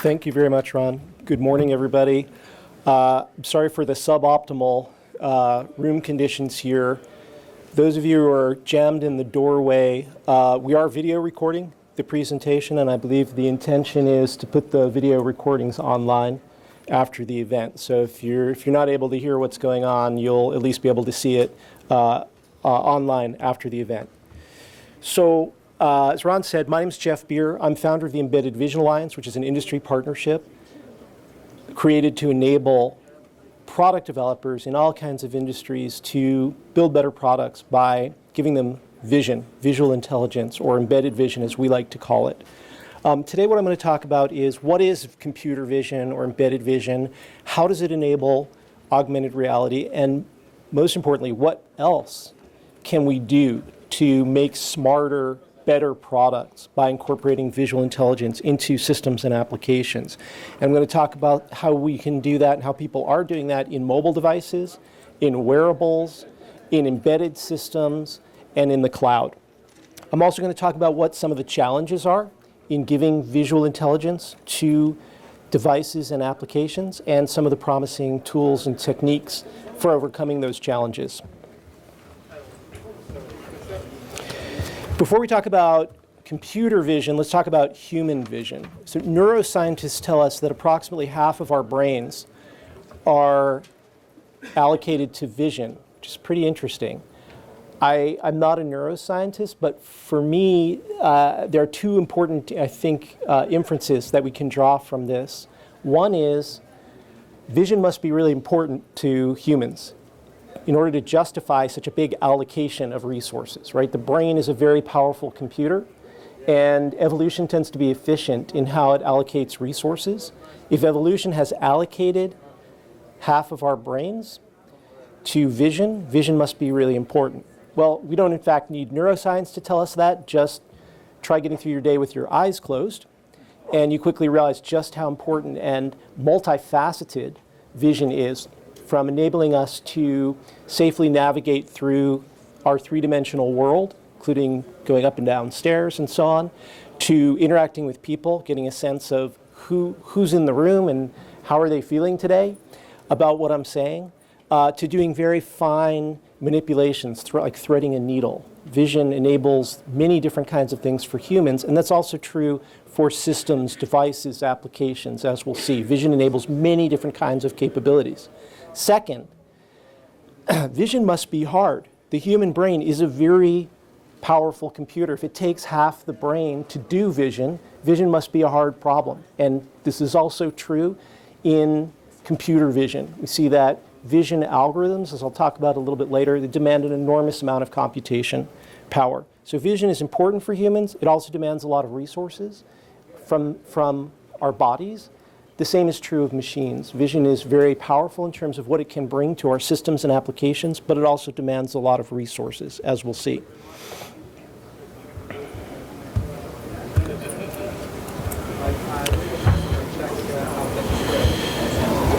Thank you very much, Ron. Good morning, everybody. I'm sorry for the suboptimal room conditions here. Those of you who are jammed in the doorway, we are video recording the presentation, and I believe the intention is to put the video recordings online after the event. So if you're not able to hear what's going on, you'll at least be able to see it online after the event. So as Ron said, my name is Jeff Bier. I'm founder of the Embedded Vision Alliance, which is an industry partnership created to enable product developers in all kinds of industries to build better products by giving them vision, visual intelligence, or embedded vision as we like to call it. Today what I'm going to talk about is what is computer vision or embedded vision, how does it enable augmented reality, and most importantly, what else can we do to make smarter, better products by incorporating visual intelligence into systems and applications. And I'm going to talk about how we can do that and how people are doing that in mobile devices, in wearables, in embedded systems, and in the cloud. I'm also going to talk about what some of the challenges are in giving visual intelligence to devices and applications, and some of the promising tools and techniques for overcoming those challenges. Before we talk about computer vision, let's talk about human vision. So neuroscientists tell us that approximately half of our brains are allocated to vision, which is pretty interesting. I'm not a neuroscientist, but for me, there are two important, I think, inferences that we can draw from this. One is vision must be really important to humans in order to justify such a big allocation of resources, right? The brain is a very powerful computer, and evolution tends to be efficient in how it allocates resources. If evolution has allocated half of our brains to vision, vision must be really important. Well, we don't in fact need neuroscience to tell us that. Just try getting through your day with your eyes closed, and you quickly realize just how important and multifaceted vision is, from enabling us to safely navigate through our three-dimensional world, including going up and down stairs and so on, to interacting with people, getting a sense of who's in the room and how are they feeling today about what I'm saying, to doing very fine manipulations, like threading a needle. Vision enables many different kinds of things for humans, and that's also true for systems, devices, applications, as we'll see. Vision enables many different kinds of capabilities. Second, vision must be hard. The human brain is a very powerful computer. If it takes half the brain to do vision, vision must be a hard problem. And this is also true in computer vision. We see that vision algorithms, as I'll talk about a little bit later, they demand an enormous amount of computation power. So vision is important for humans. It also demands a lot of resources from our bodies. The same is true of machines. Vision is very powerful in terms of what it can bring to our systems and applications, but it also demands a lot of resources, as we'll see.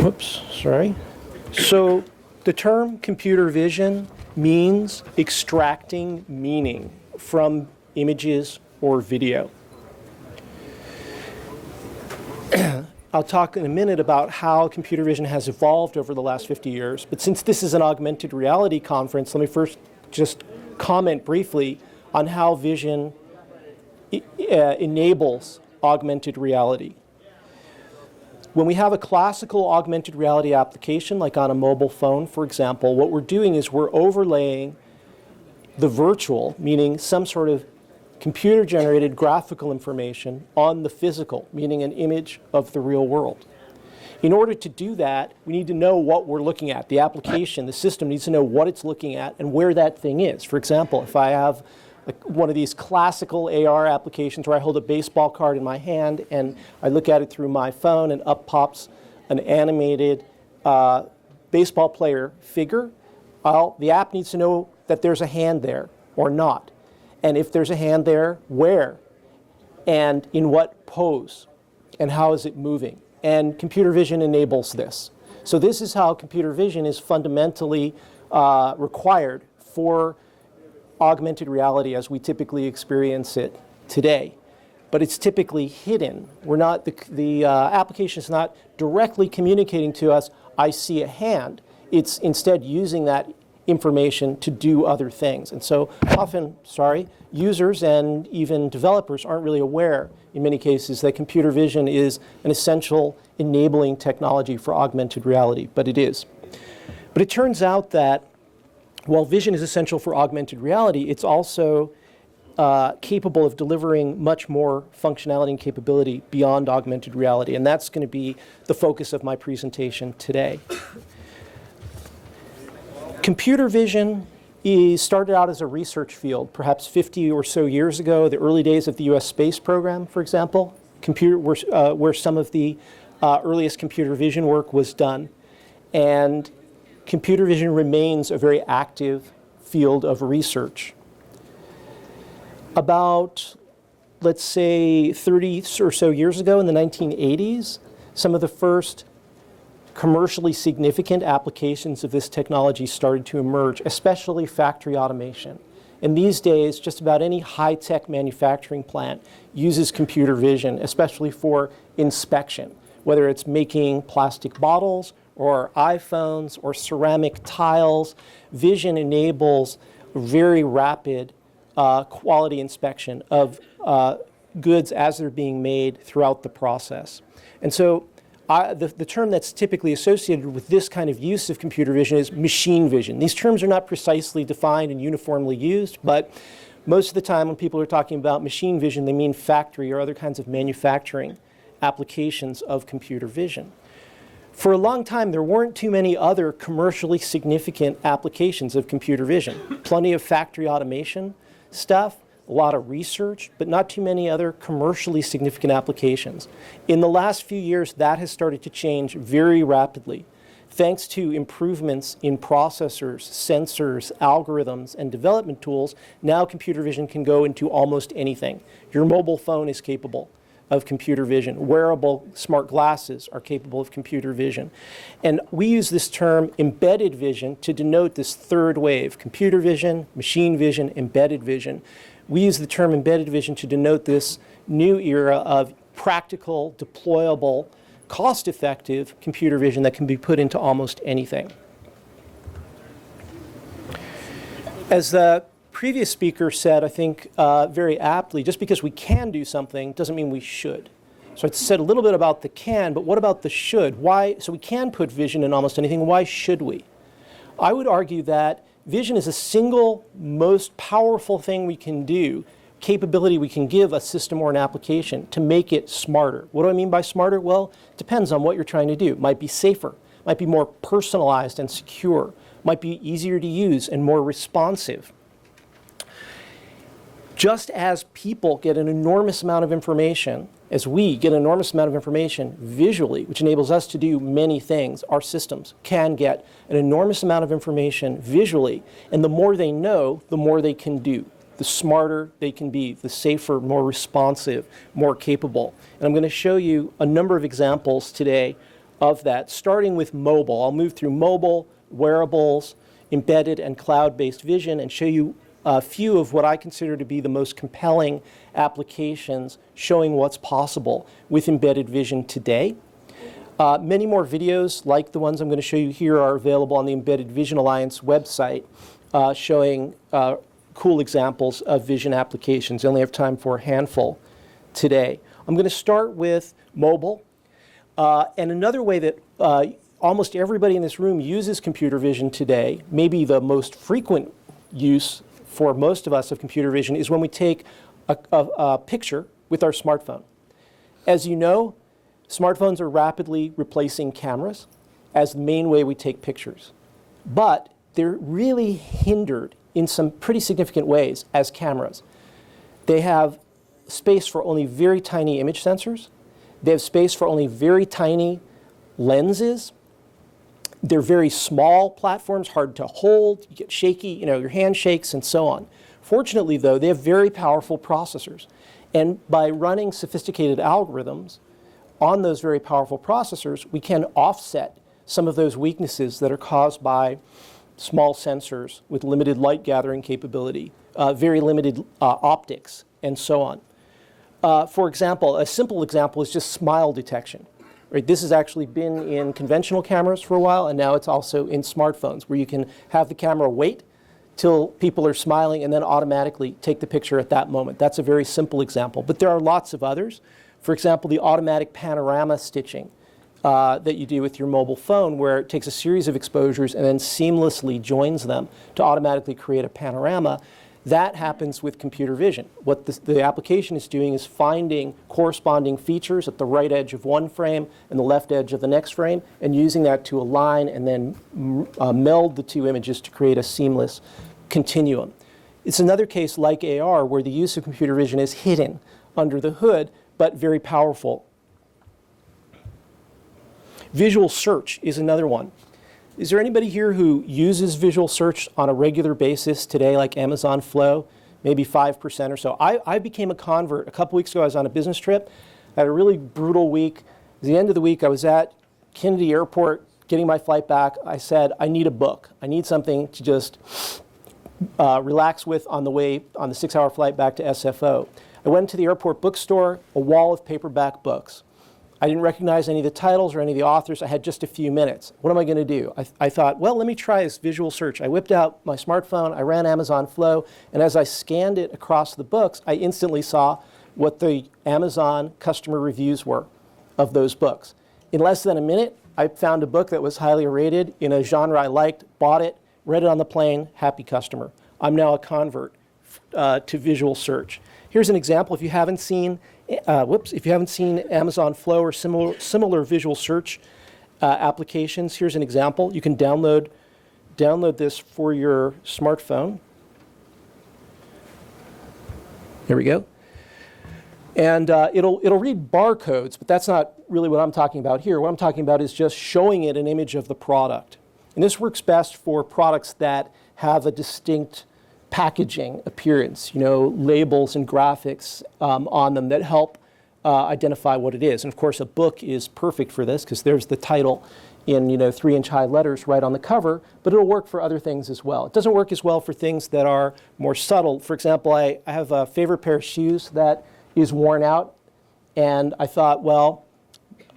Whoops, sorry. So the term computer vision means extracting meaning from images or video. I'll talk in a minute about how computer vision has evolved over the last 50 years. But since this is an augmented reality conference, let me first just comment briefly on how vision enables augmented reality. When we have a classical augmented reality application, like on a mobile phone, for example, what we're doing is we're overlaying the virtual, meaning some sort of computer-generated graphical information, on the physical, meaning an image of the real world. In order to do that, we need to know what we're looking at. The application, the system needs to know what it's looking at and where that thing is. For example, if I have one of these classical AR applications where I hold a baseball card in my hand and I look at it through my phone and up pops an animated baseball player figure, the app needs to know that there's a hand there or not. And if there's a hand there, where? And in what pose? And how is it moving? And computer vision enables this. So this is how computer vision is fundamentally required for augmented reality as we typically experience it today. but it's typically hidden. We're not, the application is not directly communicating to us, I see a hand. It's instead using that information to do other things. And so often, users and even developers aren't really aware, in many cases, that computer vision is an essential enabling technology for augmented reality, but it is. But it turns out that while vision is essential for augmented reality, it's also capable of delivering much more functionality and capability beyond augmented reality, and that's going to be the focus of my presentation today. Computer vision started out as a research field, perhaps 50 or so years ago, the early days of the US space program, for example, where some of the earliest computer vision work was done. And computer vision remains a very active field of research. About, let's say, 30 or so years ago in the 1980s, some of the first commercially significant applications of this technology started to emerge, especially factory automation. And these days, just about any high-tech manufacturing plant uses computer vision, especially for inspection, whether it's making plastic bottles or iPhones or ceramic tiles. Vision enables very rapid quality inspection of goods as they're being made throughout the process. And so the term that's typically associated with this kind of use of computer vision is machine vision. These terms are not precisely defined and uniformly used, but most of the time when people are talking about machine vision, they mean factory or other kinds of manufacturing applications of computer vision. For a long time, there weren't too many other commercially significant applications of computer vision. Plenty of factory automation stuff, a lot of research, but not too many other commercially significant applications. In the last few years, that has started to change very rapidly. Thanks to improvements in processors, sensors, algorithms, and development tools, now computer vision can go into almost anything. Your mobile phone is capable of computer vision. Wearable smart glasses are capable of computer vision. And we use this term embedded vision to denote this third wave: computer vision, machine vision, embedded vision. We use the term embedded vision to denote this new era of practical, deployable, cost-effective computer vision that can be put into almost anything. As the previous speaker said, I think very aptly, just because we can do something doesn't mean we should. So I said a little bit about the can, but what about the should? Why? So we can put vision in almost anything. Why should we? I would argue that vision is the single most powerful thing we can do, capability we can give a system or an application to make it smarter. What do I mean by smarter? Well, it depends on what you're trying to do. It might be safer, might be more personalized and secure, might be easier to use and more responsive. Just as people get an enormous amount of information, as we get an enormous amount of information visually, which enables us to do many things, our systems can get an enormous amount of information visually, and the more they know, the more they can do. The smarter they can be, the safer, more responsive, more capable. And I'm going to show you a number of examples today of that, starting with mobile. I'll move through mobile, wearables, embedded, and cloud-based vision, and show you a few of what I consider to be the most compelling applications showing what's possible with embedded vision today. Many more videos like the ones I'm going to show you here are available on the Embedded Vision Alliance website, showing cool examples of vision applications. I only have time for a handful today. I'm going to start with mobile. And another way that almost everybody in this room uses computer vision today, maybe the most frequent use for most of us of computer vision, is when we take a picture with our smartphone. As you know, smartphones are rapidly replacing cameras as the main way we take pictures. But they're really hindered in some pretty significant ways as cameras. They have space for only very tiny image sensors. They have space for only very tiny lenses. They're very small platforms, hard to hold, you get shaky, your hand shakes and so on. Fortunately though, they have very powerful processors. And by running sophisticated algorithms on those very powerful processors, we can offset some of those weaknesses that are caused by small sensors with limited light gathering capability, very limited optics, and so on. For example, a simple example is just smile detection. Right? This has actually been in conventional cameras for a while, and now it's also in smartphones, where you can have the camera wait till people are smiling and then automatically take the picture at that moment. That's a very simple example, but there are lots of others. For example, the automatic panorama stitching that you do with your mobile phone, where it takes a series of exposures and then seamlessly joins them to automatically create a panorama. That happens with computer vision. What the application is doing is finding corresponding features at the right edge of one frame and the left edge of the next frame, and using that to align and then meld the two images to create a seamless continuum. It's another case like AR where the use of computer vision is hidden under the hood, but very powerful. Visual search is another one. Is there anybody here who uses visual search on a regular basis today, like Amazon Flow? Maybe 5% or so. I became a convert. A couple weeks ago, I was on a business trip. I had a really brutal week. At the end of the week, I was at Kennedy Airport getting my flight back. I said, I need a book. I need something to just relax with on the 6-hour flight back to SFO. I went to the airport bookstore, a wall of paperback books. I didn't recognize any of the titles or any of the authors. I had just a few minutes. What am I going to do? I thought, well, let me try this visual search. I whipped out my smartphone, I ran Amazon Flow, and as I scanned it across the books, I instantly saw what the Amazon customer reviews were of those books. In less than a minute, I found a book that was highly rated in a genre I liked, bought it, read it on the plane, happy customer. I'm now a convert to visual search. Here's an example. If you haven't seen Amazon Flow or similar visual search applications, here's an example. You can download this for your smartphone. Here we go. And it'll read barcodes, but that's not really what I'm talking about here. What I'm talking about is just showing it an image of the product. And this works best for products that have a distinct packaging appearance, labels and graphics on them that help identify what it is. And of course, a book is perfect for this because there's the title in 3-inch high letters right on the cover, but it'll work for other things as well. It doesn't work as well for things that are more subtle. For example, I have a favorite pair of shoes that is worn out, and I thought, well,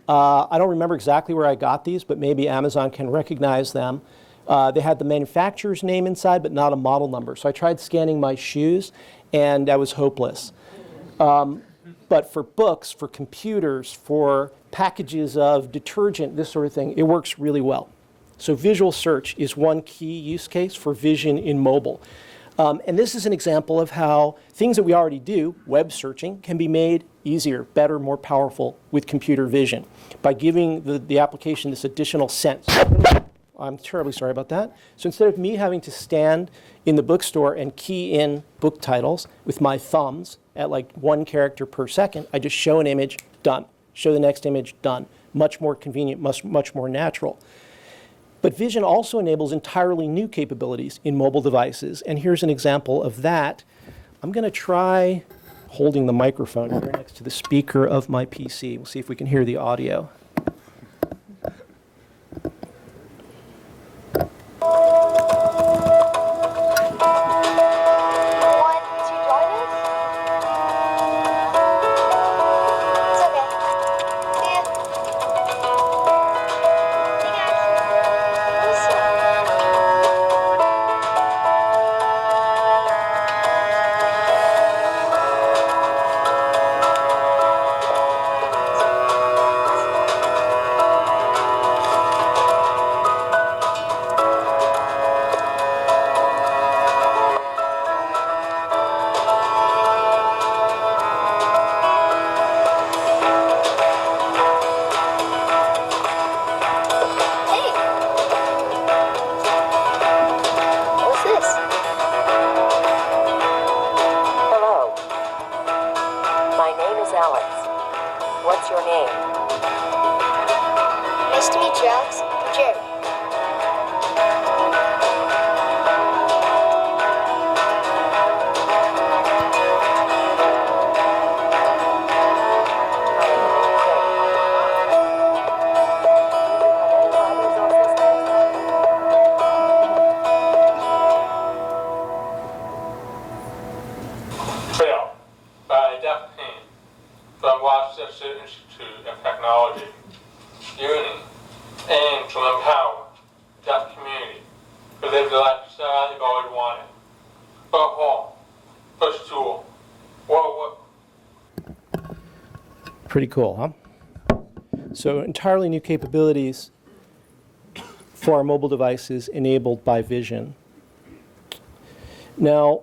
I don't remember exactly where I got these, but maybe Amazon can recognize them. They had the manufacturer's name inside, but not a model number. So I tried scanning my shoes, and I was hopeless. But for books, for computers, for packages of detergent, this sort of thing, it works really well. So visual search is one key use case for vision in mobile. And this is an example of how things that we already do, web searching, can be made easier, better, more powerful with computer vision by giving the application this additional sense. I'm terribly sorry about that. So instead of me having to stand in the bookstore and key in book titles with my thumbs at like 1 character per second, I just show an image, done. Show the next image, done. Much more convenient, much more natural. But vision also enables entirely new capabilities in mobile devices. And here's an example of that. I'm going to try holding the microphone here next to the speaker of my PC. We'll see if we can hear the audio. Institute of Technology, UNI, aimed to empower the deaf community to live the lifestyle they've always wanted. Above all, push tool. What? Pretty cool, huh? So entirely new capabilities for our mobile devices enabled by vision. Now,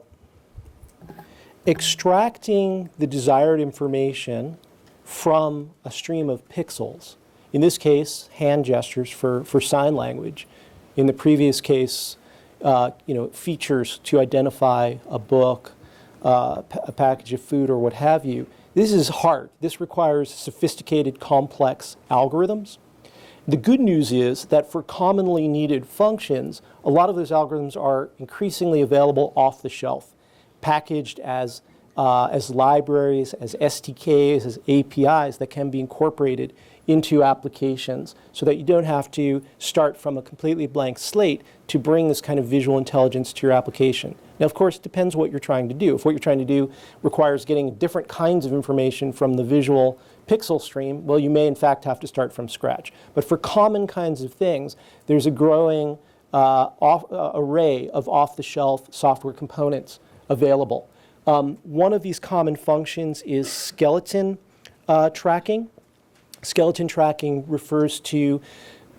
extracting the desired information from a stream of pixels, in this case, hand gestures for sign language. In the previous case, features to identify a book, a package of food, or what have you. This is hard. This requires sophisticated, complex algorithms. The good news is that for commonly needed functions, a lot of those algorithms are increasingly available off the shelf, packaged as libraries, as SDKs, as APIs that can be incorporated into applications so that you don't have to start from a completely blank slate to bring this kind of visual intelligence to your application. Now, of course, it depends what you're trying to do. If what you're trying to do requires getting different kinds of information from the visual pixel stream, well, you may in fact have to start from scratch. But for common kinds of things, there's a growing array of off-the-shelf software components available. One of these common functions is skeleton tracking. Skeleton tracking refers to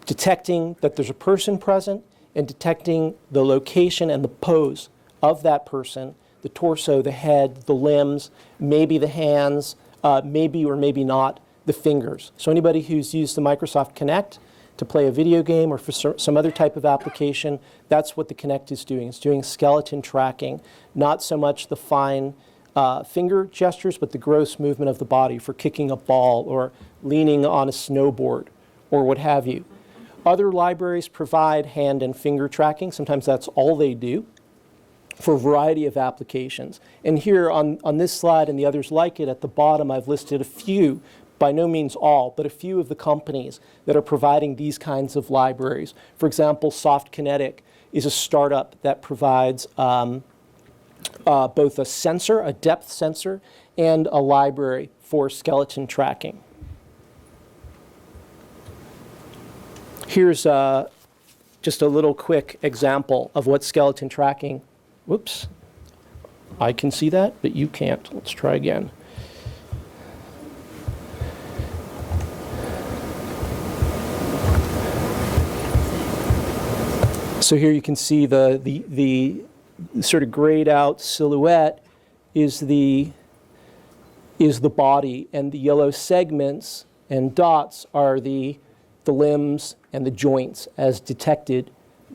detecting that there's a person present and detecting the location and the pose of that person, the torso, the head, the limbs, maybe the hands, maybe or maybe not the fingers. So anybody who's used the Microsoft Kinect to play a video game or for some other type of application, that's what the Kinect is doing. It's doing skeleton tracking, not so much the fine finger gestures, but the gross movement of the body for kicking a ball or leaning on a snowboard or what have you. Other libraries provide hand and finger tracking. Sometimes that's all they do for a variety of applications. And here on this slide and the others like it, at the bottom I've listed a few, by no means all, but a few of the companies that are providing these kinds of libraries. For example, Soft Kinetic is a startup that provides both a sensor, a depth sensor, and a library for skeleton tracking. Here's just a little quick example of what skeleton tracking, whoops, I can see that, but you can't. Let's try again. So here you can see the sort of grayed out silhouette is the body, and the yellow segments and dots are the limbs and the joints as detected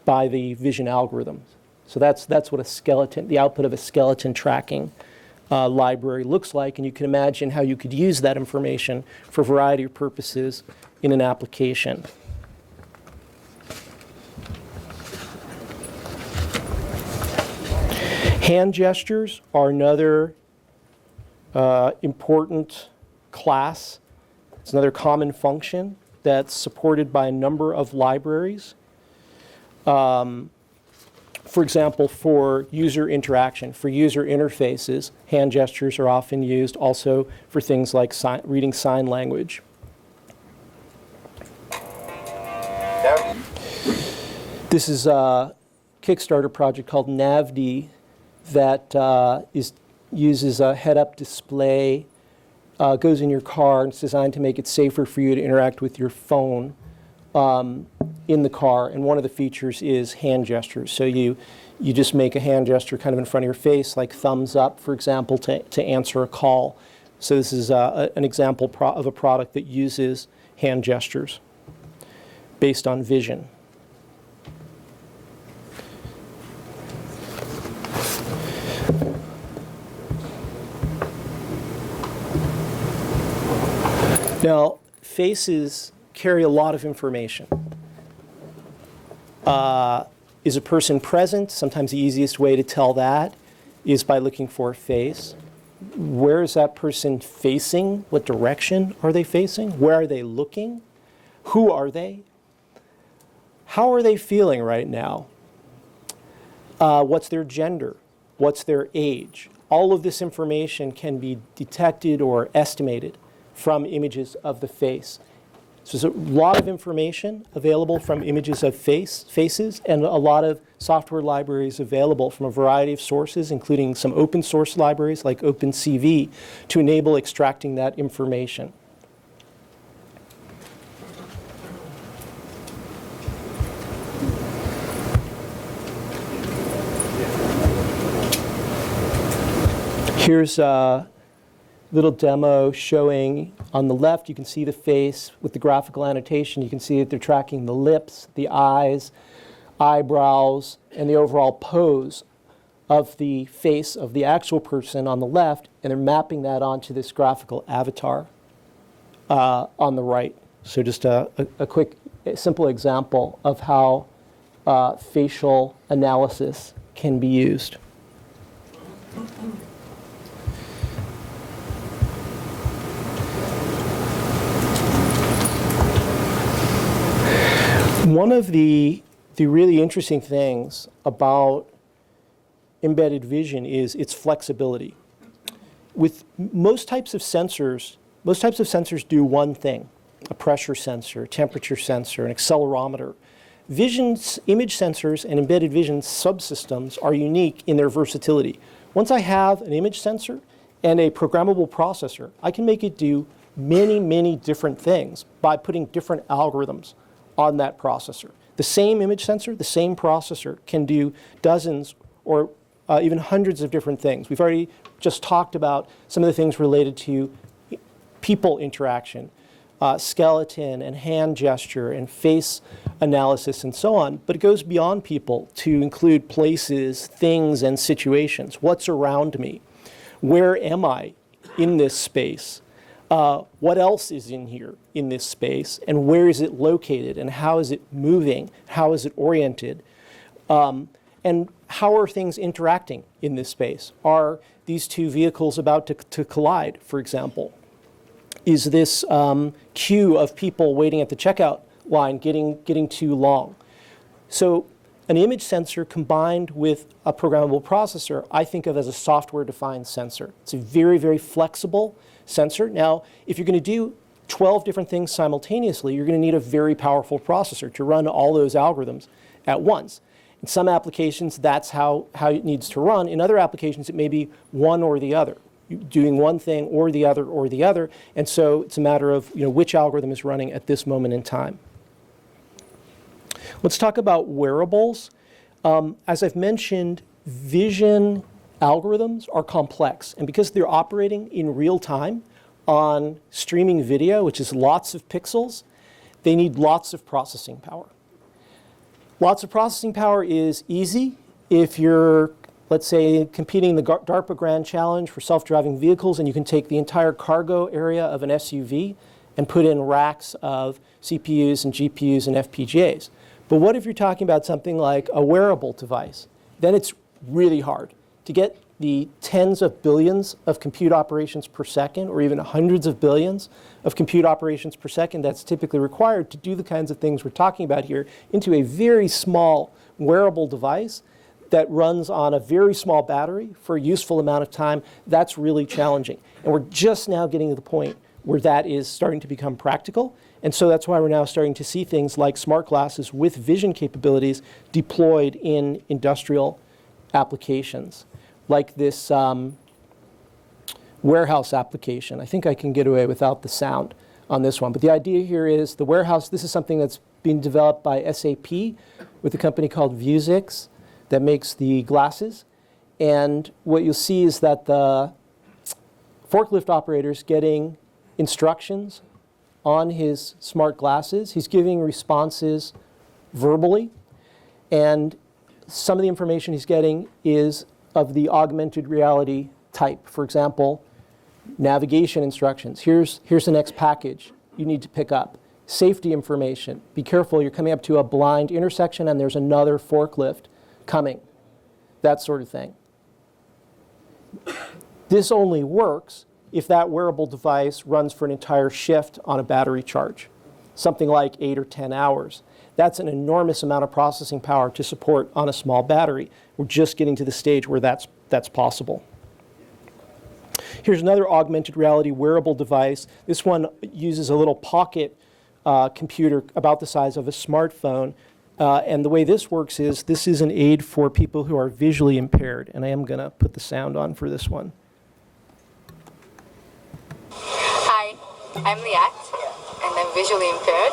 by the vision algorithms. So that's what a skeleton, the output of a skeleton tracking library looks like, and you can imagine how you could use that information for a variety of purposes in an application. Hand gestures are another important class. It's another common function that's supported by a number of libraries. For example, for user interaction, for user interfaces, hand gestures are often used also for things like reading sign language. This is a Kickstarter project called NavD that uses a head-up display, goes in your car, and it's designed to make it safer for you to interact with your phone in the car. And one of the features is hand gestures. So you just make a hand gesture kind of in front of your face, like thumbs up, for example, to answer a call. So this is an example of a product that uses hand gestures based on vision. Now, faces carry a lot of information. Is a person present? Sometimes the easiest way to tell that is by looking for a face. Where is that person facing? What direction are they facing? Where are they looking? Who are they? How are they feeling right now? What's their gender? What's their age? All of this information can be detected or estimated from images of the face. So there's a lot of information available from images of faces, and a lot of software libraries available from a variety of sources, including some open source libraries like OpenCV, to enable extracting that information. Here's a little demo showing on the left, you can see the face with the graphical annotation. You can see that they're tracking the lips, the eyes, eyebrows, and the overall pose of the face of the actual person on the left, and they're mapping that onto this graphical avatar on the right. So just a quick, simple example of how facial analysis can be used. One of the really interesting things about embedded vision is its flexibility. With most types of sensors do one thing: a pressure sensor, a temperature sensor, an accelerometer. Image sensors and embedded vision subsystems are unique in their versatility. Once I have an image sensor and a programmable processor, I can make it do many, many different things by putting different algorithms on that processor. The same image sensor, the same processor can do dozens or even hundreds of different things. We've already just talked about some of the things related to people interaction, skeleton and hand gesture and face analysis and so on, but it goes beyond people to include places, things, and situations. What's around me? Where am I in this space? What else is in here in this space, and where is it located, and how is it moving, how is it oriented, and how are things interacting in this space? Are these two vehicles about to collide, for example? Is this queue of people waiting at the checkout line getting too long? So an image sensor combined with a programmable processor, I think of as a software-defined sensor. It's a very, very flexible sensor. Now, if you're going to do 12 different things simultaneously, you're going to need a very powerful processor to run all those algorithms at once. In some applications, that's how it needs to run. In other applications, it may be one or the other, doing one thing or the other or the other. And so it's a matter of which algorithm is running at this moment in time. Let's talk about wearables. As I've mentioned, vision algorithms are complex, and because they're operating in real time on streaming video, which is lots of pixels, they need lots of processing power. Lots of processing power is easy if you're, let's say, competing in the DARPA Grand Challenge for self-driving vehicles, and you can take the entire cargo area of an SUV and put in racks of CPUs and GPUs and FPGAs. But what if you're talking about something like a wearable device? Then it's really hard to get the tens of billions of compute operations per second, or even hundreds of billions of compute operations per second that's typically required to do the kinds of things we're talking about here into a very small wearable device that runs on a very small battery for a useful amount of time. That's really challenging. And we're just now getting to the point where that is starting to become practical. And so that's why we're now starting to see things like smart glasses with vision capabilities deployed in industrial applications, like this warehouse application. I think I can get away without the sound on this one. But the idea here is the warehouse, this is something that's being developed by SAP with a company called Vuzix that makes the glasses. And what you'll see is that the forklift operator is getting instructions on his smart glasses. He's giving responses verbally, and some of the information he's getting is of the augmented reality type. For example, navigation instructions. Here's the next package you need to pick up. Safety information. Be careful, you're coming up to a blind intersection and there's another forklift coming. That sort of thing. This only works if that wearable device runs for an entire shift on a battery charge, something like 8 or 10 hours. That's an enormous amount of processing power to support on a small battery. We're just getting to the stage where that's possible. Here's another augmented reality wearable device. This one uses a little pocket computer about the size of a smartphone. And the way this works is this is an aid for people who are visually impaired. And I am going to put the sound on for this one. Hi, I'm Liat, and I'm visually impaired.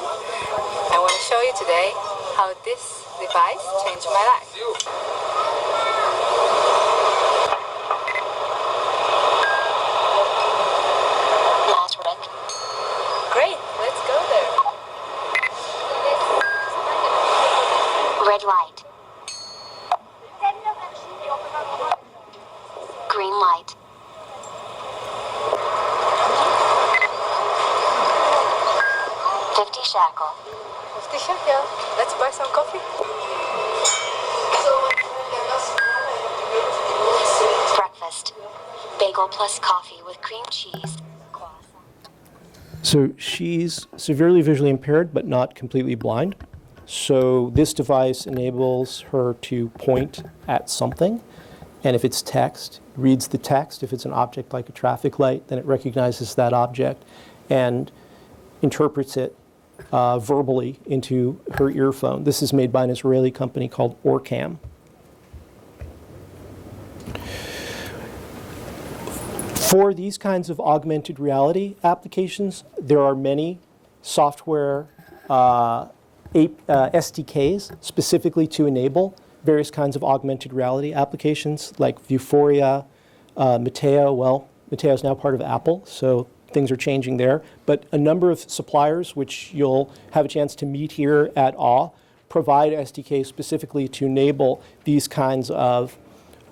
I want to show you today how this device changed my life. Great, let's go there. Red light. Green light. $50 shekel. 50 shekel. Let's buy some coffee. Breakfast. Bagel plus coffee with cream cheese. So she's severely visually impaired, but not completely blind. So this device enables her to point at something. And if it's text, reads the text. If it's an object like a traffic light, then it recognizes that object and interprets it verbally into her earphone. This is made by an Israeli company called Orcam. For these kinds of augmented reality applications, there are many software SDKs specifically to enable various kinds of augmented reality applications like Vuforia, Mateo. Well, Mateo is now part of Apple, so things are changing there. But a number of suppliers, which you'll have a chance to meet here at AWE, provide SDKs specifically to enable these kinds of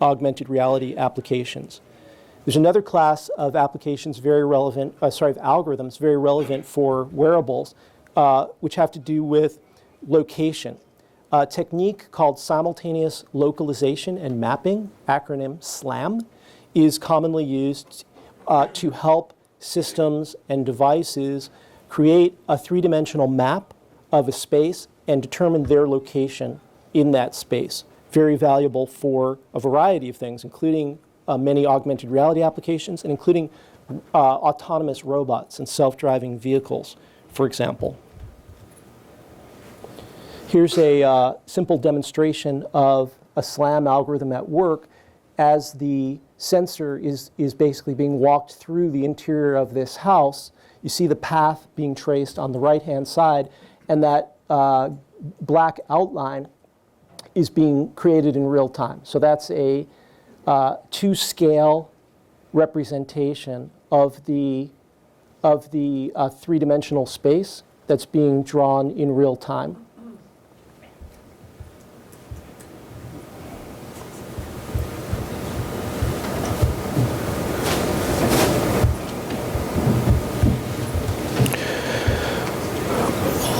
augmented reality applications. There's another class of applications very relevant, of algorithms very relevant for wearables, which have to do with location. A technique called simultaneous localization and mapping, acronym SLAM, is commonly used to help systems and devices create a three-dimensional map of a space and determine their location in that space. Very valuable for a variety of things, including many augmented reality applications, and including autonomous robots and self-driving vehicles, for example. Here's a simple demonstration of a SLAM algorithm at work as the sensor is basically being walked through the interior of this house. You see the path being traced on the right-hand side, and that black outline is being created in real time. So that's a to-scale representation of the three-dimensional space that's being drawn in real time.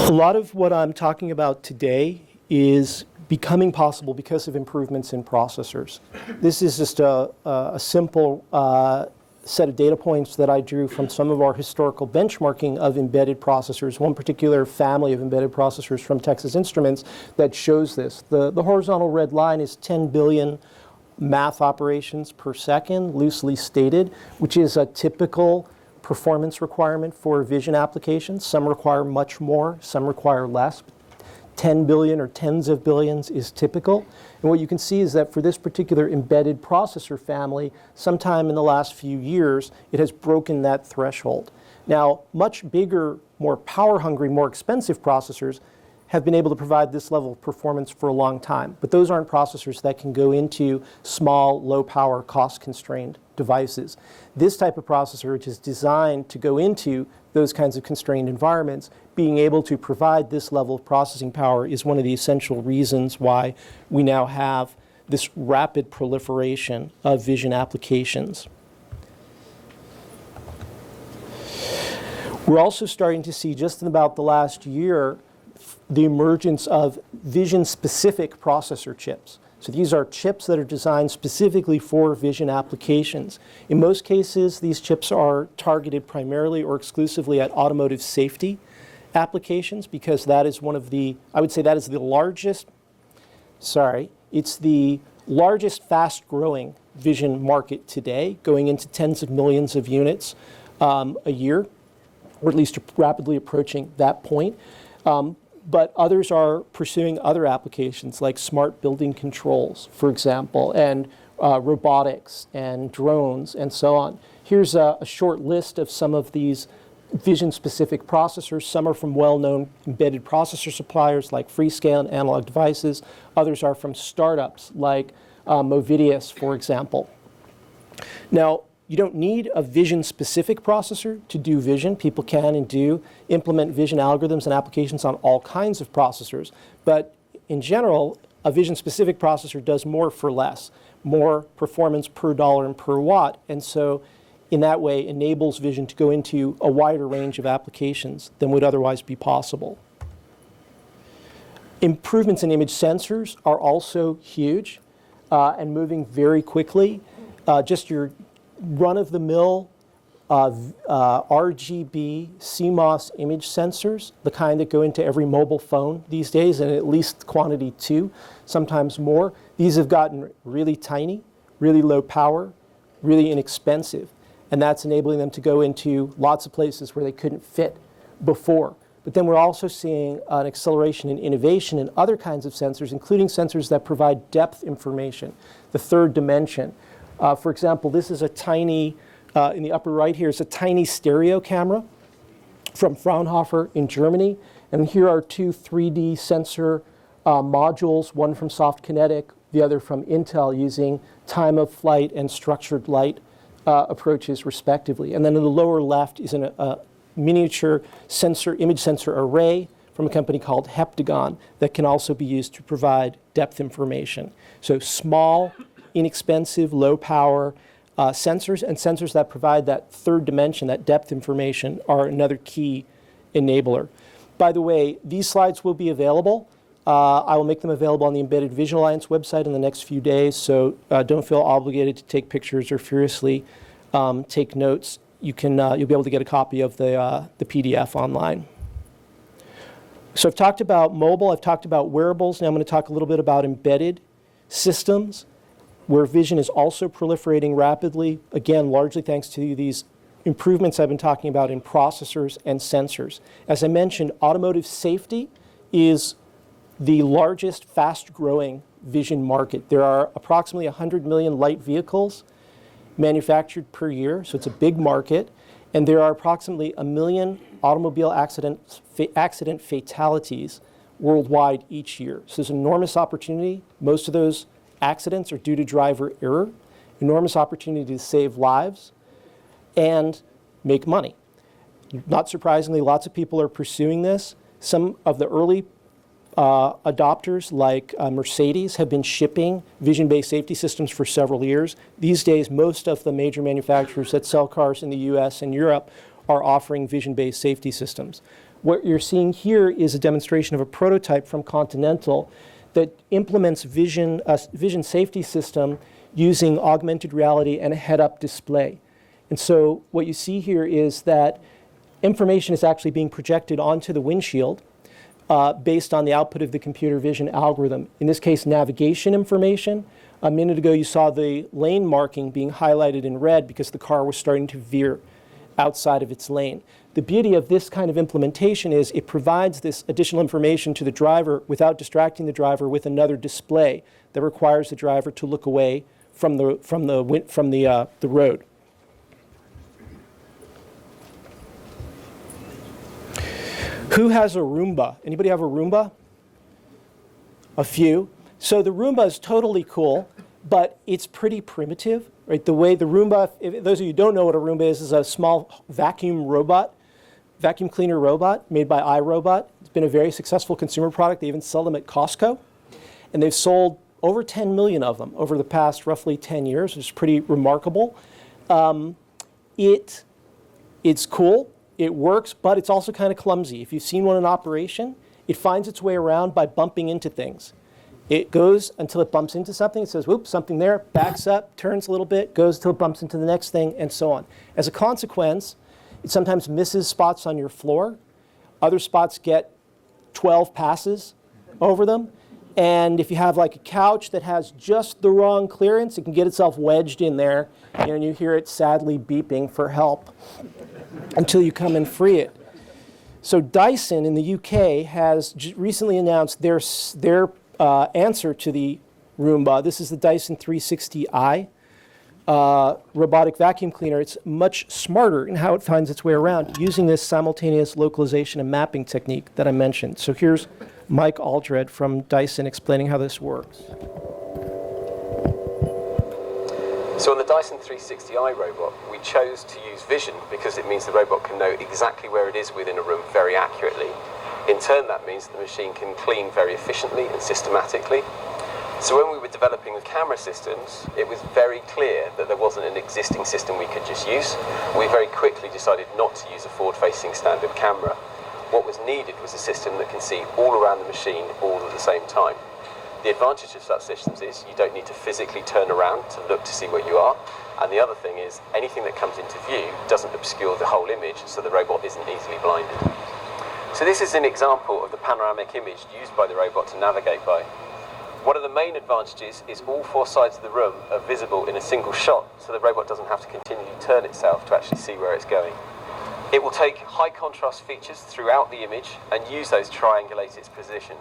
A lot of what I'm talking about today is becoming possible because of improvements in processors. This is just a simple set of data points that I drew from some of our historical benchmarking of embedded processors, one particular family of embedded processors from Texas Instruments that shows this. The horizontal red line is 10 billion math operations per second, loosely stated, which is a typical performance requirement for vision applications. Some require much more, some require less. 10 billion or tens of billions is typical. And what you can see is that for this particular embedded processor family, sometime in the last few years, it has broken that threshold. Now, much bigger, more power-hungry, more expensive processors have been able to provide this level of performance for a long time. But those aren't processors that can go into small, low-power, cost-constrained devices. This type of processor, which is designed to go into those kinds of constrained environments, being able to provide this level of processing power is one of the essential reasons why we now have this rapid proliferation of vision applications. We're also starting to see, just in about the last year, the emergence of vision-specific processor chips. So these are chips that are designed specifically for vision applications. In most cases, these chips are targeted primarily or exclusively at automotive safety applications, because that is one of the, I would say that is the largest, it's the largest fast-growing vision market today, going into tens of millions of units a year, or at least rapidly approaching that point. But others are pursuing other applications like smart building controls, for example, and robotics and drones and so on. Here's a short list of some of these vision-specific processors. Some are from well-known embedded processor suppliers like Freescale and Analog Devices. Others are from startups like Movidius, for example. Now, you don't need a vision-specific processor to do vision. People can and do implement vision algorithms and applications on all kinds of processors. But in general, a vision-specific processor does more for less, more performance per dollar and per watt. And so in that way, enables vision to go into a wider range of applications than would otherwise be possible. Improvements in image sensors are also huge and moving very quickly. Just your run-of-the-mill RGB CMOS image sensors, the kind that go into every mobile phone these days, and at least quantity 2, sometimes more. These have gotten really tiny, really low power, really inexpensive, and that's enabling them to go into lots of places where they couldn't fit before. But then we're also seeing an acceleration in innovation in other kinds of sensors, including sensors that provide depth information, the third dimension. For example, this is a tiny, in the upper right here, is a tiny stereo camera from Fraunhofer in Germany. And here are 2 3D sensor modules, one from Soft Kinetic, the other from Intel, using time of flight and structured light approaches respectively. And then in the lower left is a miniature image sensor array from a company called Heptagon that can also be used to provide depth information. So small, inexpensive, low power sensors, and sensors that provide that third dimension, that depth information, are another key enabler. By the way, these slides will be available. I will make them available on the Embedded Vision Alliance website in the next few days, so don't feel obligated to take pictures or furiously take notes. You'll be able to get a copy of the PDF online. So I've talked about mobile, I've talked about wearables. Now I'm going to talk a little bit about embedded systems, where vision is also proliferating rapidly, again, largely thanks to these improvements I've been talking about in processors and sensors. As I mentioned, automotive safety is the largest fast-growing vision market. There are approximately 100 million light vehicles manufactured per year, so it's a big market, and there are approximately 1 million automobile accident fatalities worldwide each year. So there's enormous opportunity. Most of those accidents are due to driver error, enormous opportunity to save lives and make money. Not surprisingly, lots of people are pursuing this. Some of the early adopters, like Mercedes, have been shipping vision-based safety systems for several years. These days, most of the major manufacturers that sell cars in the US and Europe are offering vision-based safety systems. What you're seeing here is a demonstration of a prototype from Continental that implements vision safety system using augmented reality and a head-up display. And so what you see here is that information is actually being projected onto the windshield based on the output of the computer vision algorithm. In this case, navigation information. A minute ago, you saw the lane marking being highlighted in red because the car was starting to veer outside of its lane. The beauty of this kind of implementation is it provides this additional information to the driver without distracting the driver with another display that requires the driver to look away from the road. Who has a Roomba? Anybody have a Roomba? A few. So the Roomba is totally cool, but it's pretty primitive, right? The way the Roomba, if those of you who don't know what a Roomba is a small vacuum cleaner robot made by iRobot. It's been a very successful consumer product. They even sell them at Costco. And they've sold over 10 million of them over the past roughly 10 years, which is pretty remarkable. It's cool. It works, but it's also kind of clumsy. If you've seen one in operation, it finds its way around by bumping into things. It goes until it bumps into something. It says, whoops, something there, backs up, turns a little bit, goes until it bumps into the next thing, and so on. As a consequence, it sometimes misses spots on your floor. Other spots get 12 passes over them. And if you have like a couch that has just the wrong clearance, it can get itself wedged in there, and you hear it sadly beeping for help until you come and free it. So Dyson in the UK has recently announced their answer to the Roomba. This is the Dyson 360i robotic vacuum cleaner. It's much smarter in how it finds its way around using this simultaneous localization and mapping technique that I mentioned. So here's Mike Aldred from Dyson explaining how this works. So on the Dyson 360i robot, we chose to use vision because it means the robot can know exactly where it is within a room very accurately. In turn, that means the machine can clean very efficiently and systematically. So when we were developing the camera systems, it was very clear that there wasn't an existing system we could just use. We very quickly decided not to use a forward-facing standard camera. What was needed was a system that can see all around the machine all at the same time. The advantage of such systems is you don't need to physically turn around to look to see where you are. And the other thing is anything that comes into view doesn't obscure the whole image, so the robot isn't easily blinded. So this is an example of the panoramic image used by the robot to navigate by. One of the main advantages is all four sides of the room are visible in a single shot, so the robot doesn't have to continually turn itself to actually see where it's going. It will take high contrast features throughout the image and use those to triangulate its position.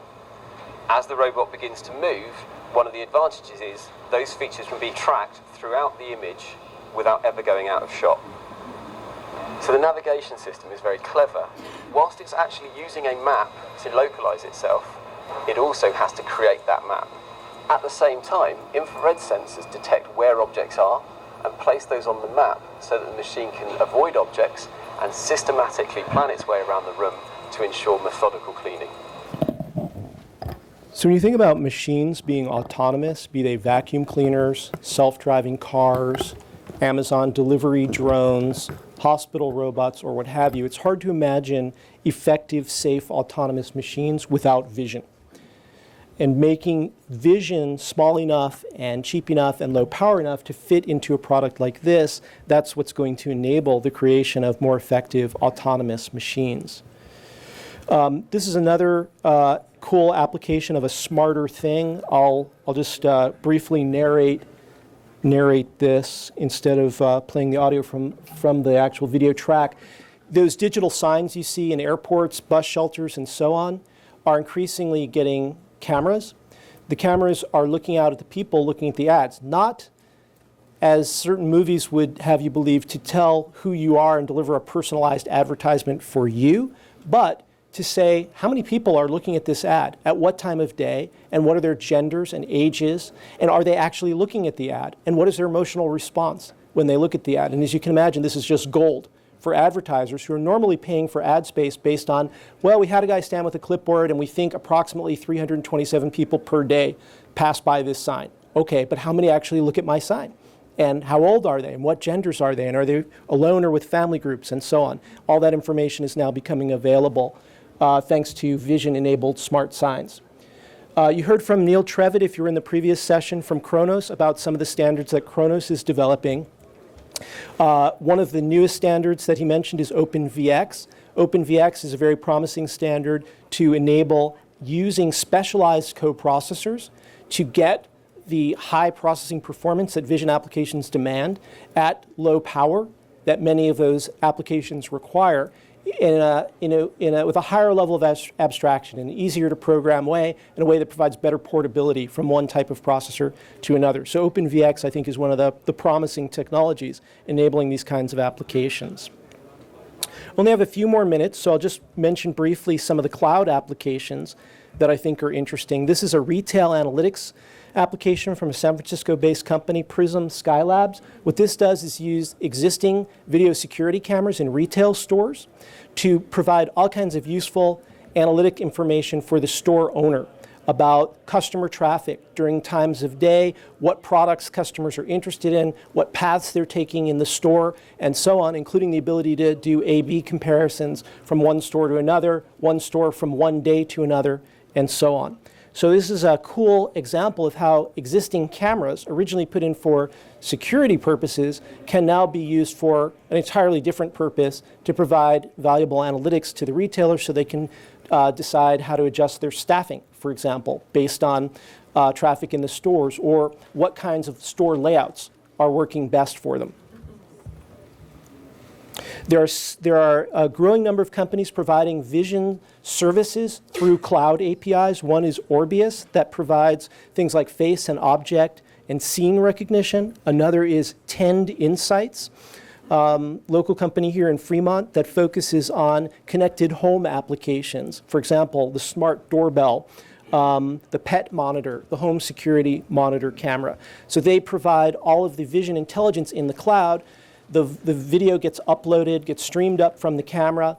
As the robot begins to move, one of the advantages is those features can be tracked throughout the image without ever going out of shot. So the navigation system is very clever. Whilst it's actually using a map to localize itself, it also has to create that map. At the same time, infrared sensors detect where objects are and place those on the map so that the machine can avoid objects and systematically plan its way around the room to ensure methodical cleaning. So when you think about machines being autonomous, be they vacuum cleaners, self-driving cars, Amazon delivery drones, hospital robots, or what have you, it's hard to imagine effective, safe, autonomous machines without vision. And making vision small enough and cheap enough and low power enough to fit into a product like this, that's what's going to enable the creation of more effective autonomous machines. This is another cool application of a smarter thing. I'll just briefly narrate this instead of playing the audio from the actual video track. Those digital signs you see in airports, bus shelters, and so on are increasingly getting cameras. The cameras are looking out at the people looking at the ads, not as certain movies would have you believe to tell who you are and deliver a personalized advertisement for you, but to say how many people are looking at this ad, at what time of day, and what are their genders and ages, and are they actually looking at the ad, and what is their emotional response when they look at the ad. And as you can imagine, this is just gold for advertisers who are normally paying for ad space based on, well, we had a guy stand with a clipboard and we think approximately 327 people per day pass by this sign. Okay, but how many actually look at my sign? And how old are they? And what genders are they? And are they alone or with family groups? And so on. All that information is now becoming available thanks to vision-enabled smart signs. You heard from Neil Trevitt, if you were in the previous session, from Kronos about some of the standards that Kronos is developing. One of the newest standards that he mentioned is OpenVX. OpenVX is a very promising standard to enable using specialized coprocessors to get the high processing performance that vision applications demand at low power that many of those applications require with a higher level of abstraction, in an easier to program way, in a way that provides better portability from one type of processor to another. So OpenVX, I think, is one of the promising technologies enabling these kinds of applications. I only have a few more minutes, so I'll just mention briefly some of the cloud applications that I think are interesting. This is a retail analytics application from a San Francisco-based company, Prism Skylabs. What this does is use existing video security cameras in retail stores to provide all kinds of useful analytic information for the store owner about customer traffic during times of day, what products customers are interested in, what paths they're taking in the store, and so on, including the ability to do A/B comparisons from one store to another, one store from one day to another, and so on. So this is a cool example of how existing cameras, originally put in for security purposes, can now be used for an entirely different purpose to provide valuable analytics to the retailer so they can decide how to adjust their staffing, for example, based on traffic in the stores, or what kinds of store layouts are working best for them. There are a growing number of companies providing vision services through cloud APIs. One is Orbeus, that provides things like face and object and scene recognition. Another is Tend Insights, local company here in Fremont that focuses on connected home applications. For example, the smart doorbell, the pet monitor, the home security monitor camera. So they provide all of the vision intelligence in the cloud. The video gets uploaded, gets streamed up from the camera,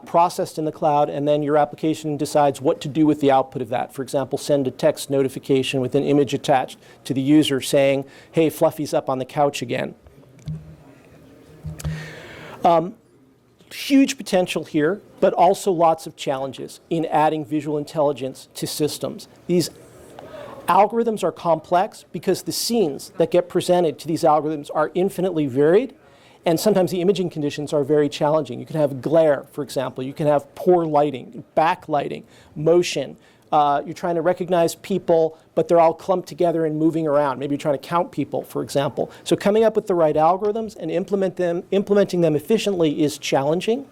processed in the cloud, and then your application decides what to do with the output of that. For example, send a text notification with an image attached to the user saying, hey, Fluffy's up on the couch again. Huge potential here, but also lots of challenges in adding visual intelligence to systems. These algorithms are complex because the scenes that get presented to these algorithms are infinitely varied, and sometimes the imaging conditions are very challenging. You can have glare, for example. You can have poor lighting, backlighting, motion. You're trying to recognize people, but they're all clumped together and moving around. Maybe you're trying to count people, for example. So coming up with the right algorithms and implementing them efficiently is challenging.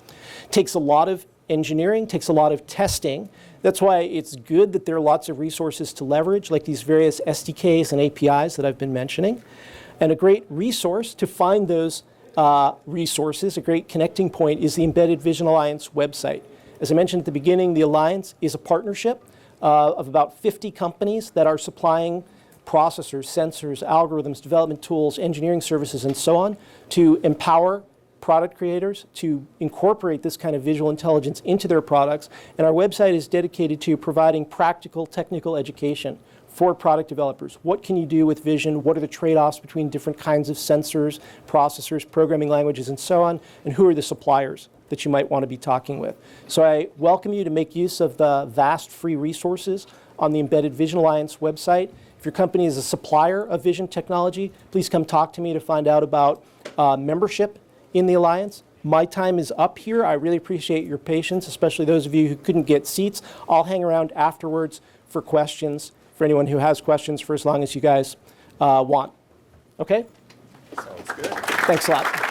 Takes a lot of engineering, takes a lot of testing. That's why it's good that there are lots of resources to leverage, like these various SDKs and APIs that I've been mentioning. And a great resource to find those resources, a great connecting point, is the Embedded Vision Alliance website. As I mentioned at the beginning, the Alliance is a partnership of about 50 companies that are supplying processors, sensors, algorithms, development tools, engineering services, and so on to empower product creators to incorporate this kind of visual intelligence into their products. And our website is dedicated to providing practical technical education for product developers. What can you do with vision? What are the trade-offs between different kinds of sensors, processors, programming languages, and so on? And who are the suppliers that you might want to be talking with? So I welcome you to make use of the vast free resources on the Embedded Vision Alliance website. If your company is a supplier of vision technology, please come talk to me to find out about membership in the Alliance. My time is up here. I really appreciate your patience, especially those of you who couldn't get seats. I'll hang around afterwards for questions, for anyone who has questions, for as long as you guys want. Okay? Sounds good. Thanks a lot.